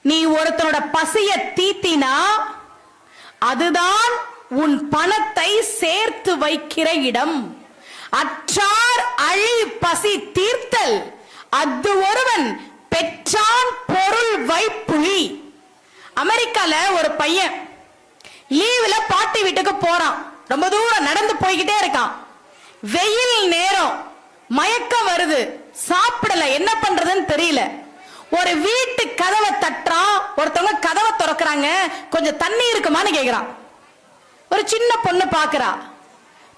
நீ ஒருத்தனோட பசிய தீத்தினா அதுதான் உன் பணத்தை சேர்த்து வைக்கிற இடம். அற்றார் அழி பசி தீர்த்தல் அது ஒருவன் பெற்றான் பொருள் வைப்புலி. அமெரிக்கால ஒரு பையன் லீவ்ல பாட்டி வீட்டுக்கு போறான். ரொம்ப தூரம் நடந்து போய்கிட்டே இருக்கான். வெயில் நேரம், மயக்கம் வருது, சாப்பிடல, என்ன பண்றதுன்னு தெரியல. ஒரு வீட்டு கதவை தட்டுறான். ஒருத்தவங்க கதவை திறக்கிறாங்க. கொஞ்சம் தண்ணி இருக்குமான்னு கேக்குறான். ஒரு சின்ன பொண்ணு பாக்குறா.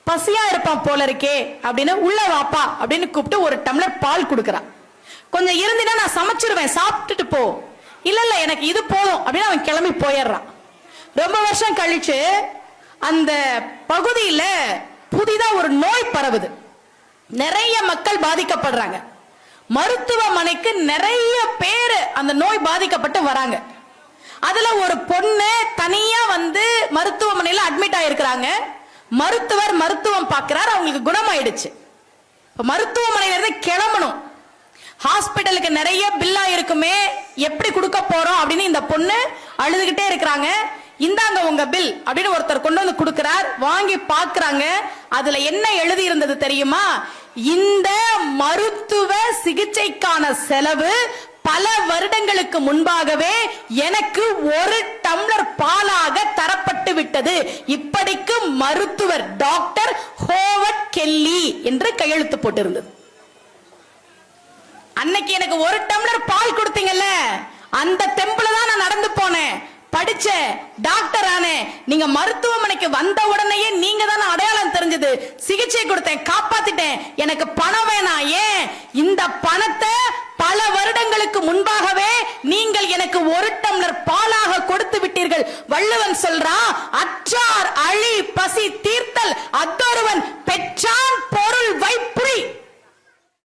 பசியா இருப்பான் போல இருக்கே அப்படின்னு உள்ள வாப்பா அப்படின்னு கூப்பிட்டு ஒரு டம்ளர் பால் கொடுக்கறா. கொஞ்சம் இருந்தினா நான் சமைச்சிருவேன், சாப்பிட்டுட்டு போ. இல்ல இல்ல எனக்கு இது போதும் அப்படின்னு அவன் கிளம்பி போயிடுறான். ரொம்ப வருஷம் கழிச்சு அந்த பகுதியில புதிதா ஒரு நோய் பரவுது. நிறைய மக்கள் பாதிக்கப்படுறாங்க. மருத்துவமனைக்கு நிறைய பேர் அந்த நோய் பாதிக்கப்பட்டு வராங்க. அதுல ஒரு பொண்ணு தனியா வந்து மருத்துவமனையில அட்மிட் ஆயிருக்கிறாங்க. மருத்துவர் மருத்துவம் பார்க்கிறார், அவங்களுக்கு குணமாயிடுச்சு. மருத்துவமனையில இருந்து கிளம்பணும். ஹாஸ்பிட்டலுக்கு நிறைய பில்லா இருக்குமே, எப்படி கொடுக்க போறோம் அப்படின்னு இந்த பொண்ணு அழுதுகிட்டே இருக்கிறாங்க. இந்தாங்க உங்க பில் அப்படின்னு ஒருத்தர் கொண்டு வந்து கொடுக்கிறார். வாங்கி பார்க்கறாங்க. அதுல என்ன எழுதி இருந்தது தெரியுமா? இந்த மருத்துவ சிகிச்சைக்கான செலவு பல வருடங்களுக்கு முன்பாகவே எனக்கு ஒரு டம்ளர் பாலாக தரப்பட்டு விட்டது. இப்படிக்கு மருத்துவர் டாக்டர் ஹோவர்ட் கெல்லி என்று கையெழுத்து போட்டிருந்தது. அன்னைக்கு எனக்கு ஒரு டம்ளர் பால் கொடுத்தீங்கல்ல, அந்த தெம்புல தான் நான் நடந்து போனேன், படிச்ச டாக்டர் ஆனே. நீங்க மருத்துவமனைக்கு வந்த உடனேயே நீங்க தானே அடையாளம் தெரிஞ்சது, சிகிச்சை கொடுத்தேன், காப்பாத்திட்டேன், எனக்கு பணம் வேணாம். ஏன் இந்த பணத்தை பல வருடங்களுக்கு முன்பாகவே நீங்கள் எனக்கு ஒரு டம்ளர் பாலாக கொடுத்து விட்டீர்கள். வள்ளுவன் சொல்றான், அற்றார் அழி பசி தீர்த்தல் அத்தொருவன் பெற்றான்